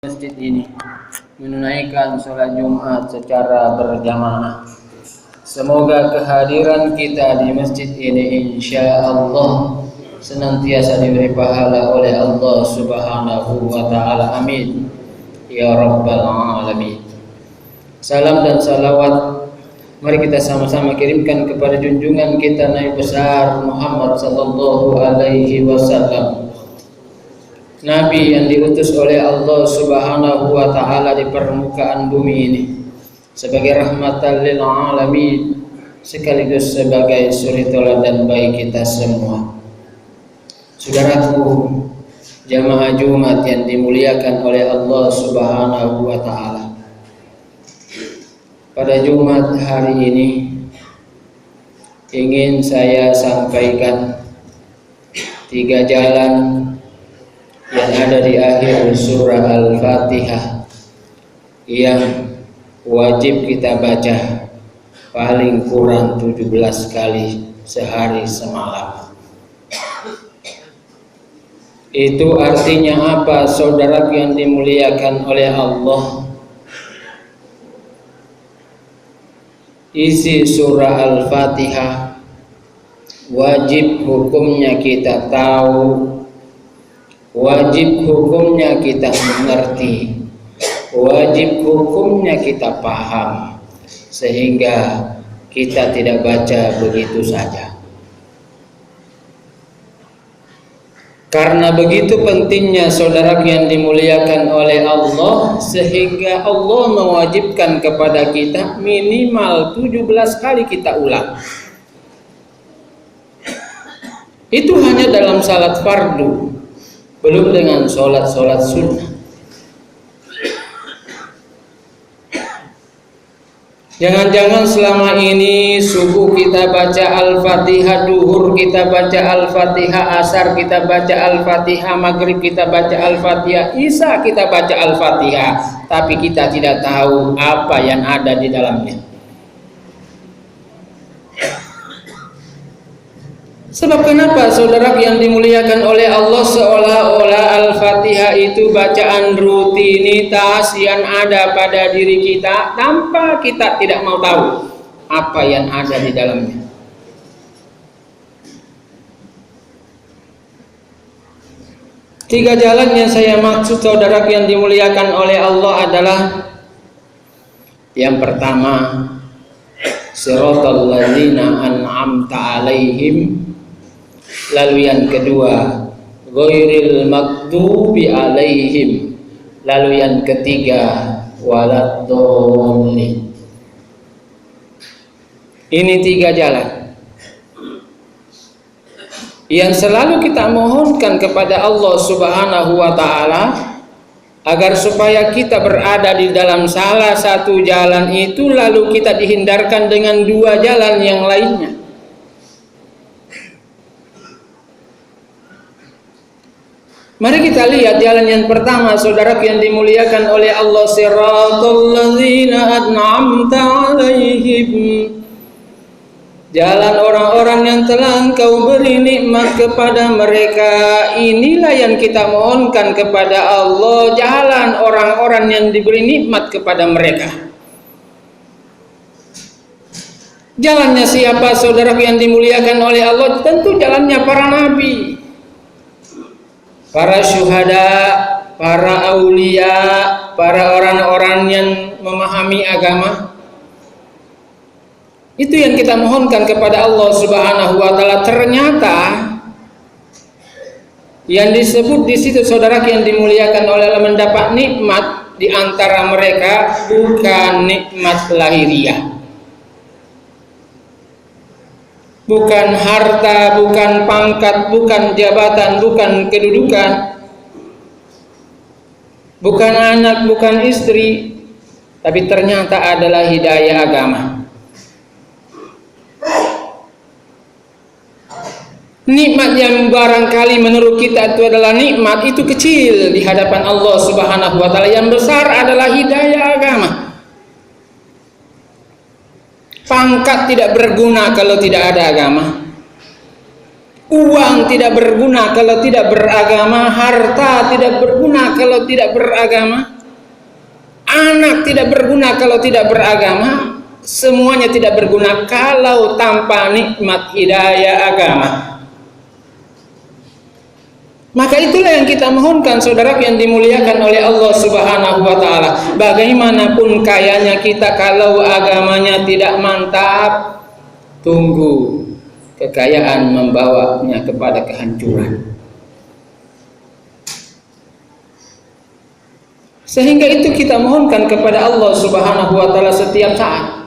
Masjid ini menunaikan sholat Jumat secara berjamaah. Semoga kehadiran kita di masjid ini insya Allah senantiasa diberi pahala oleh Allah Subhanahu wa Ta'ala. Amin ya Rabbal Alamin. Salam dan salawat mari kita sama-sama kirimkan kepada junjungan kita Nabi besar Muhammad sallallahu alaihi wasallam, Nabi yang diutus oleh Allah Subhanahu wa Ta'ala di permukaan bumi ini sebagai rahmatan lil alamin, sekaligus sebagai suri teladan bagi kita semua. Saudaraku jamaah Jumat yang dimuliakan oleh Allah Subhanahu wa Ta'ala, pada Jumat hari ini ingin saya sampaikan 3 jalan yang ada di akhir surah Al-Fatihah yang wajib kita baca paling kurang 17 kali sehari semalam. Itu artinya apa, saudara yang dimuliakan oleh Allah? Isi surah Al-Fatihah wajib hukumnya kita tahu, wajib hukumnya kita mengerti, wajib hukumnya kita paham, sehingga kita tidak baca begitu saja. Karena begitu pentingnya saudara yang dimuliakan oleh Allah, sehingga Allah mewajibkan kepada kita minimal 17 kali kita ulang. Itu hanya dalam salat fardu, belum dengan sholat-sholat sunnah. Jangan-jangan selama ini subuh kita baca Al-Fatihah, duhur kita baca Al-Fatihah, asar kita baca Al-Fatihah, maghrib kita baca Al-Fatihah, isya kita baca Al-Fatihah, tapi kita tidak tahu apa yang ada di dalamnya. Sebab kenapa saudara yang dimuliakan oleh Allah, seolah-olah Al-Fatihah itu bacaan rutinitas yang ada pada diri kita tanpa kita tidak mau tahu apa yang ada di dalamnya. Tiga jalan yang saya maksud saudara yang dimuliakan oleh Allah adalah: yang pertama, siratal ladzina an'amta alaihim. Lalu yang kedua, ghairil maghdubi alaihim. Lalu yang ketiga, waladdallin. Ini 3 jalan yang selalu kita mohonkan kepada Allah Subhanahu wa Ta'ala agar supaya kita berada di dalam salah satu jalan itu, lalu kita dihindarkan dengan 2 jalan yang lainnya. Mari kita lihat jalan yang pertama, saudara yang dimuliakan oleh Allah, siratal ladzina an'amta alaihim. Jalan orang-orang yang telah Engkau beri nikmat kepada mereka. Inilah yang kita mohonkan kepada Allah, jalan orang-orang yang diberi nikmat kepada mereka. Jalannya siapa, saudara yang dimuliakan oleh Allah? Tentu jalannya para nabi, para syuhada, para aulia, para orang-orang yang memahami agama. Itu yang kita mohonkan kepada Allah Subhanahu wa Ta'ala. Ternyata yang disebut di situ saudara yang dimuliakan oleh Allah mendapat nikmat di antara mereka bukan nikmat lahiriah, bukan harta, bukan pangkat, bukan jabatan, bukan kedudukan, bukan anak, bukan istri, tapi ternyata adalah hidayah agama. Nikmat yang barangkali menurut kita itu adalah nikmat, itu kecil di hadapan Allah Subhanahu wa Ta'ala. Yang besar adalah hidayah agama. Pangkat tidak berguna kalau tidak ada agama. Uang tidak berguna kalau tidak beragama, harta tidak berguna kalau tidak beragama, anak tidak berguna kalau tidak beragama, semuanya tidak berguna kalau tanpa nikmat hidayah agama. Maka itulah yang kita mohonkan, saudara yang dimuliakan oleh Allah Subhanahu wa taala. Bagaimanapun kayanya kita kalau agamanya tidak mantap, tunggu kekayaan membawanya kepada kehancuran. Sehingga itu kita mohonkan kepada Allah Subhanahu wa taala setiap saat.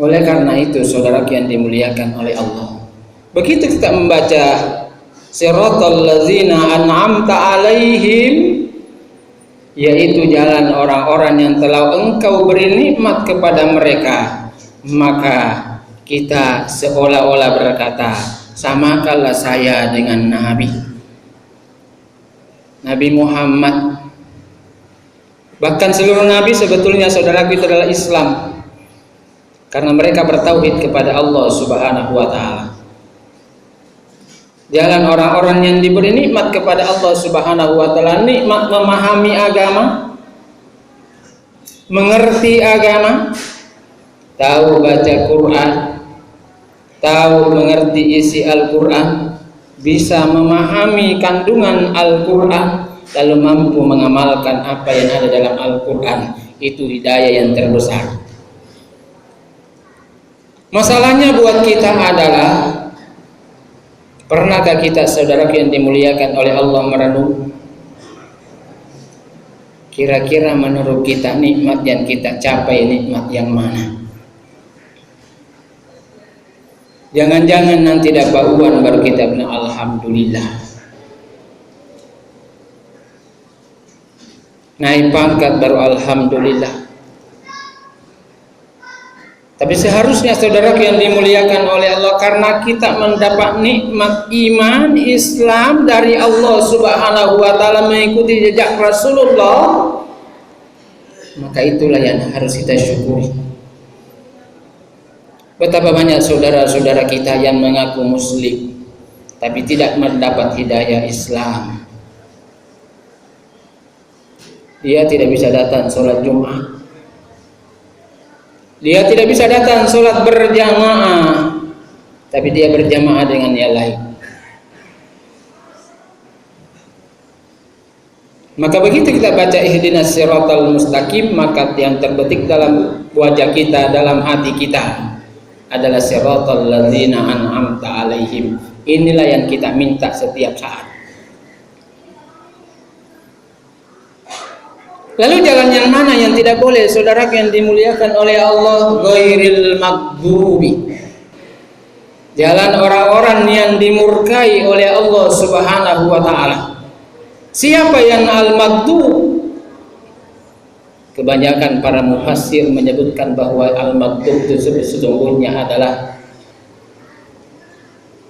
Oleh karena itu, saudara yang dimuliakan oleh Allah, begitu kita membaca siratal ladzina an'amta alaihim, yaitu jalan orang-orang yang telah Engkau beri nikmat kepada mereka, maka kita seolah-olah berkata, samakanlah saya dengan Nabi Muhammad. Bahkan seluruh nabi sebetulnya, saudara, itu adalah Islam, karena mereka bertauhid kepada Allah Subhanahu wa taala. Jalan orang-orang yang diberi nikmat kepada Allah Subhanahu wa taala, nikmat memahami agama, mengerti agama, tahu baca Quran, tahu mengerti isi Al-Quran, bisa memahami kandungan Al-Quran, lalu mampu mengamalkan apa yang ada dalam Al-Quran. Itu hidayah yang terbesar. Masalahnya buat kita adalah, pernahkah kita, saudara yang dimuliakan oleh Allah, merenung kira-kira menurut kita nikmat yang kita capai nikmat yang mana? Jangan-jangan nanti dapat uang baru kita bilang alhamdulillah, naik pangkat baru alhamdulillah. Tapi seharusnya, saudara yang dimuliakan oleh Allah, karena kita mendapat nikmat iman Islam dari Allah Subhanahu wa taala, mengikuti jejak Rasulullah, maka itulah yang harus kita syukuri. Betapa banyak saudara-saudara kita yang mengaku muslim tapi tidak mendapat hidayah Islam. Dia tidak bisa datang sholat Jumat, dia tidak bisa datang sholat berjamaah, tapi dia berjamaah dengan yang lain. Maka begitu kita baca ihdinas siratal mustaqim, maka yang terbetik dalam wajah kita, dalam hati kita adalah siratal ladzina an'amta alaihim. Inilah yang kita minta setiap saat. Lalu jalan yang mana yang tidak boleh, saudara yang dimuliakan oleh Allah? Ghairil maghdubi, jalan orang-orang yang dimurkai oleh Allah Subhanahu wa taala. Siapa yang al-maghdub? Kebanyakan para mufassir menyebutkan bahwa al-maghdub itu sesungguhnya adalah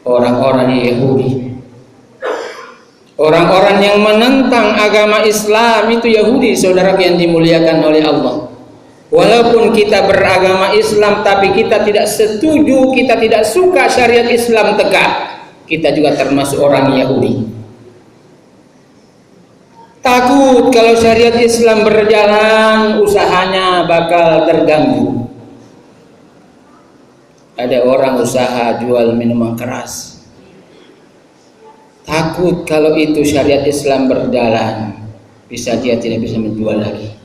orang-orang Yahudi. Orang-orang yang menentang agama Islam itu Yahudi, saudara yang dimuliakan oleh Allah. Walaupun kita beragama Islam, tapi kita tidak setuju, kita tidak suka syariat Islam tegak, kita juga termasuk orang Yahudi. Takut kalau syariat Islam berjalan, usahanya bakal terganggu. Ada orang usaha jual minuman keras, takut kalau itu syariat Islam berjalan, bisa dia tidak bisa menjual lagi.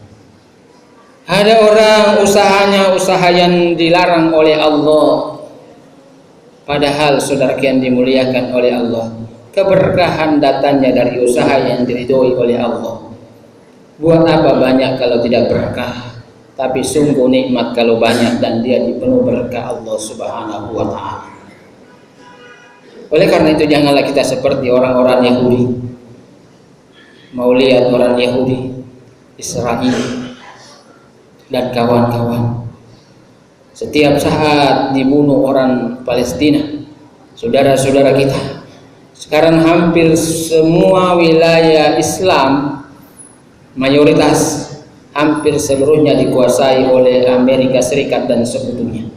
Ada orang usahanya usaha yang dilarang oleh Allah, padahal saudara yang dimuliakan oleh Allah, keberkahan datangnya dari usaha yang diridhoi oleh Allah. Buat apa banyak kalau tidak berkah? Tapi sungguh nikmat kalau banyak dan dia dipenuhi berkah Allah Subhanahu wa taala. Oleh karena itu, janganlah kita seperti orang-orang Yahudi. Mau lihat orang Yahudi, Israel dan kawan-kawan, setiap saat dibunuh orang Palestina, saudara-saudara kita. Sekarang hampir semua wilayah Islam, mayoritas, hampir seluruhnya dikuasai oleh Amerika Serikat dan sekutunya.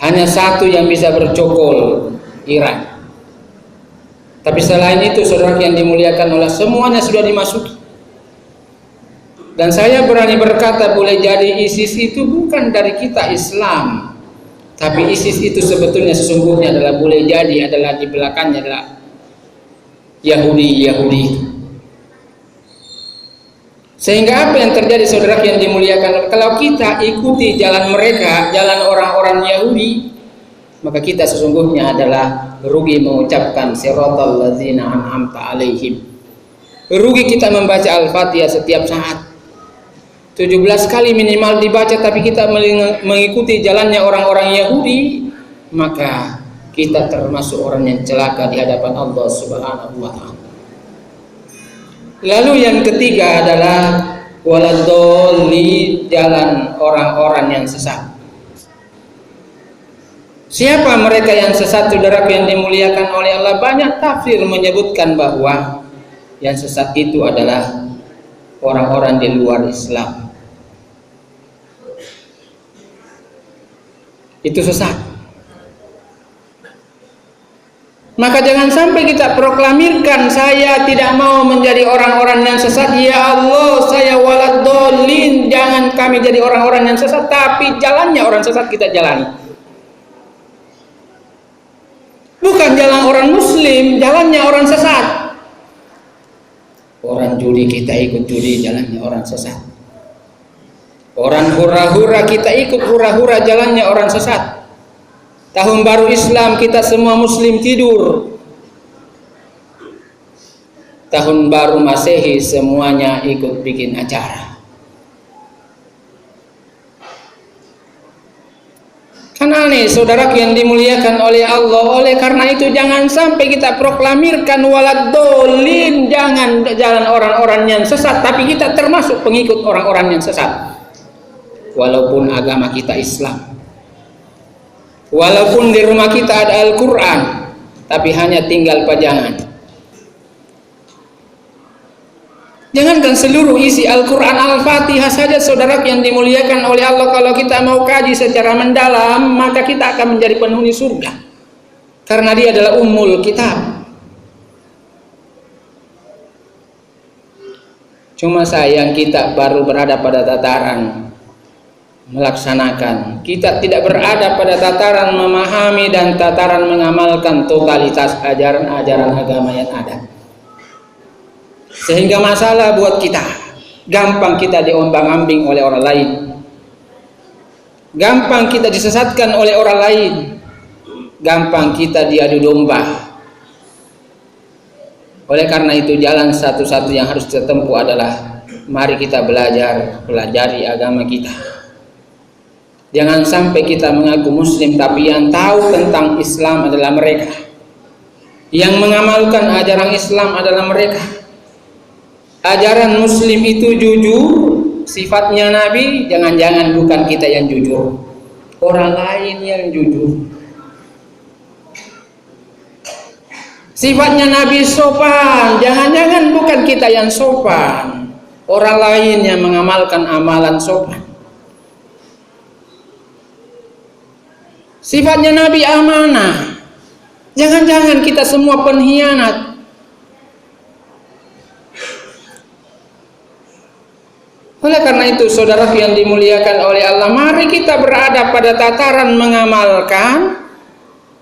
Hanya satu yang bisa bercokol, Iran. Tapi selain itu, saudara yang dimuliakan Allah, semuanya sudah dimasuki. Dan saya berani berkata, boleh jadi ISIS itu bukan dari kita Islam, tapi ISIS itu sebetulnya sesungguhnya adalah boleh jadi adalah di belakangnya adalah Yahudi. Sehingga apa yang terjadi, saudara yang dimuliakan, kalau kita ikuti jalan mereka, jalan orang-orang Yahudi, maka kita sesungguhnya adalah rugi mengucapkan siratal ladzina an'amta alaihim. Rugi kita membaca Al-Fatihah setiap saat. 17 kali minimal dibaca, tapi kita mengikuti jalannya orang-orang Yahudi, maka kita termasuk orang yang celaka di hadapan Allah Subhanahu wa taala. Lalu yang ketiga adalah waladhdallin, jalan orang-orang yang sesat. Siapa mereka yang sesat, saudara yang dimuliakan oleh Allah? Banyak tafsir menyebutkan bahwa yang sesat itu adalah orang-orang di luar Islam. Itu sesat. Maka jangan sampai kita proklamirkan, saya tidak mau menjadi orang-orang yang sesat. Ya Allah, saya waladhdallin, jangan kami jadi orang-orang yang sesat. Tapi jalannya orang sesat kita jalani. Bukan jalan orang muslim, jalannya orang sesat. Orang judi kita ikut judi, jalannya orang sesat. Orang hura-hura kita ikut hura-hura, jalannya orang sesat. Tahun baru Islam kita semua muslim tidur. Tahun baru Masehi semuanya ikut bikin acara. Kan aneh, saudara yang dimuliakan oleh Allah. Oleh karena itu jangan sampai kita proklamirkan waladhdallin, jangan jalan orang-orang yang sesat, tapi kita termasuk pengikut orang-orang yang sesat. Walaupun agama kita Islam, walaupun di rumah kita ada Al-Quran, tapi hanya tinggal pajangan. Jangankan seluruh isi Al-Quran Al-Fatihah saja, saudara yang dimuliakan oleh Allah, kalau kita mau kaji secara mendalam, maka kita akan menjadi penghuni surga. Karena dia adalah ummul kitab. Cuma sayang kita baru berada pada tataran melaksanakan. Kita tidak berada pada tataran memahami dan tataran mengamalkan totalitas ajaran-ajaran agama yang ada. Sehingga masalah buat kita, gampang kita diombang-ambing oleh orang lain, gampang kita disesatkan oleh orang lain, gampang kita diadu domba. Oleh karena itu jalan satu-satu yang harus kita tempuh adalah mari kita pelajari agama kita. Jangan sampai kita mengaku muslim tapi yang tahu tentang Islam adalah mereka, yang mengamalkan ajaran Islam adalah mereka. Ajaran muslim itu jujur, sifatnya Nabi, jangan-jangan bukan kita yang jujur, orang lain yang jujur. Sifatnya Nabi sopan, jangan-jangan bukan kita yang sopan, orang lain yang mengamalkan amalan sopan. Sifatnya Nabi amanah, jangan-jangan kita semua pengkhianat. Oleh karena itu, saudara yang dimuliakan oleh Allah, mari kita berada pada tataran mengamalkan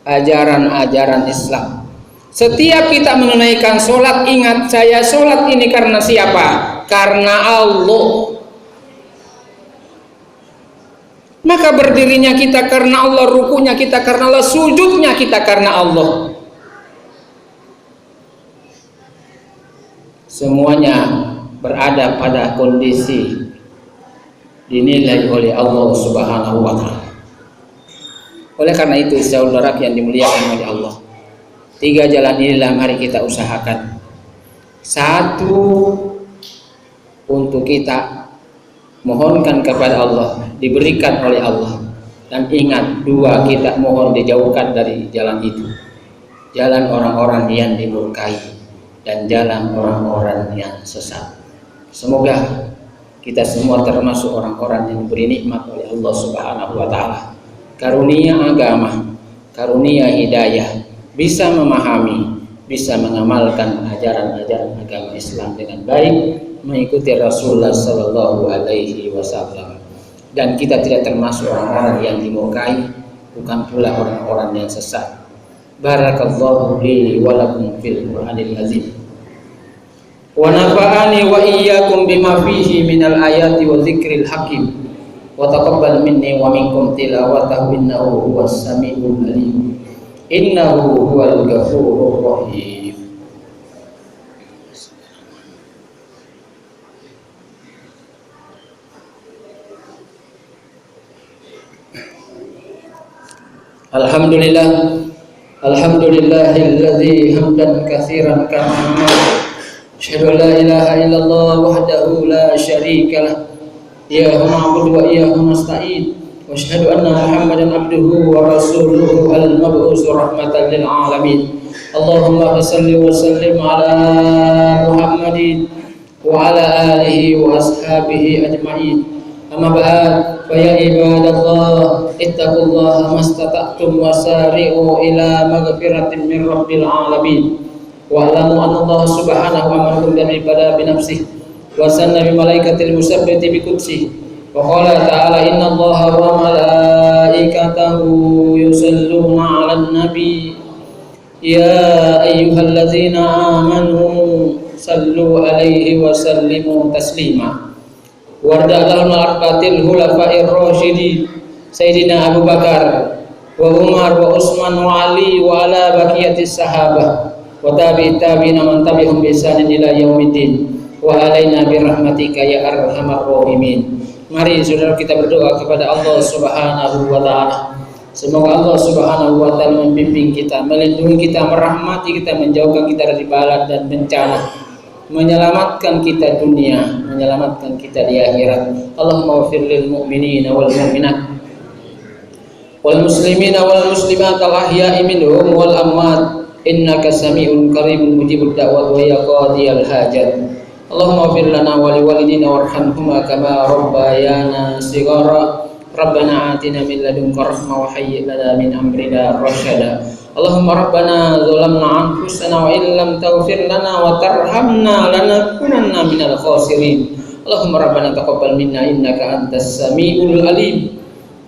ajaran-ajaran Islam. Setiap kita menunaikan sholat, ingat saya sholat ini karena siapa? Karena Allah. Maka berdirinya kita karena Allah, rukunya kita karena Allah, sujudnya kita karena Allah. Semuanya berada pada kondisi dinilai oleh Allah Subhanahu wa taala. Oleh karena itu, saudara yang dimuliakan oleh Allah, 3 jalan inilah mari kita usahakan. 1, untuk kita mohonkan kepada Allah, diberikan oleh Allah, dan ingat 2, kita mohon dijauhkan dari jalan itu, jalan orang-orang yang dimurkai dan jalan orang-orang yang sesat. Semoga kita semua termasuk orang-orang yang diberi nikmat oleh Allah Subhanahu wa taala. karunia agama, karunia hidayah, bisa memahami, bisa mengamalkan ajaran-ajaran agama Islam dengan baik, mengikuti Rasulullah Sallallahu Alaihi Wasallam. Dan kita tidak termasuk orang-orang yang dimurkai, bukan pula orang-orang yang sesat. Barakallahu li wa lakum fil Qur'anil azim. Wa nafa'ani wa iyyakum bima fihi minal ayati wa dzikril hakim. Wa taqabbal minni wa minkum tilawatahu innahu huwas samiul alim. Innahu huwal ghafurur rahim. Alhamdulillah, alhamdulillahilladzi hamdan katsiran kama amara. Asyhadu an la ilaha illallah wahdahu la syarika lah. Iyyahu na'budu wa iyyahu nasta'in. Wa asyhadu anna Muhammadan abduhu wa rasuluhu al-mab'uts rahmatan lil alamin. Allahumma shalli wa sallim ala Muhammadin wa ala alihi wa ashabihi ajma'in. Amma ba'd, fa ya ibadallah, ittaqullaha mastata'tum wasari'u ila maghfiratin min rabbil alamin. Wa'lamu anna Allah subhanahu wa ta'ala bil ibadah bi nafsihi wa sanna bi malaikatil musabbiti bi qudsihi. Wa qala ta'ala inna Allaha wa malaikatahu yusalluna 'alan nabi. Ya ayyuhalladzina amanu sallu 'alaihi wa sallimu taslima. Warda'allahu al-arbatil hulafa'ir rasyidin Sayyidina Abu Bakar wa Umar wa Utsman wa Ali wa ala baqiyatis sahabah wa tabi'it tabi'ina man tabi'hum bi ihsanin ila yaumiddin wa alaina bi rahmatika ya arhamar rahimin. Mari saudara kita berdoa kepada Allah Subhanahu wa taala. Semoga Allah Subhanahu wa taala membimbing kita, melindungi kita, merahmati kita, menjauhkan kita dari bala dan bencana, menyelamatkan kita dunia, menyelamatkan kita di akhirat. Allahumma ighfir lil mu'minina wal mu'minat wal muslimina wal muslimat al ahya'i minhum wal amwat innaka sami'un qaribun mujibud da'wat wa ya qadiyal hajat. Allahumma ighfir lana wa liwalidina warhamhuma kama rabbayana shighara. Rabbana atina min ladunka rahmah wa hayyi' lana min amrina rasyada. Allahumma rabbana zalamna anfusana wa illam taghfir lana wa tarhamna lanakunanna minal khasirin. Allahumma rabbana taqabbal minna innaka antas samiul alim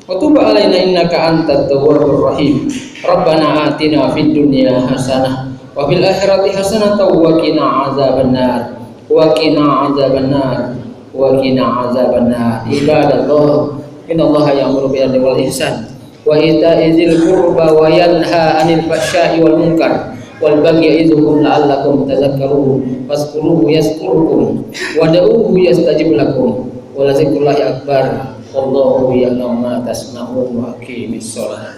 wa tub alaina innaka antat tawwabur rahim. Rabbana atina fid dunya hasanah wa fil akhirati hasanah wa qina azabannar wa qina azabannar wa qina azabannar. Ibadallah, innallaha ya'muru bil 'adli wal ihsan wa ita'i dzil qurba wa yanha 'anil fahsya'i wal munkar wal bagyi ya'idzukum la'allakum tadhakkarun. Fazkuruhu yazkurkum wad'uuhu yastajib lakum wa la dzikrullahi akbar. Wallahu ya'lamu ma tasna'un wa aqimis shalah.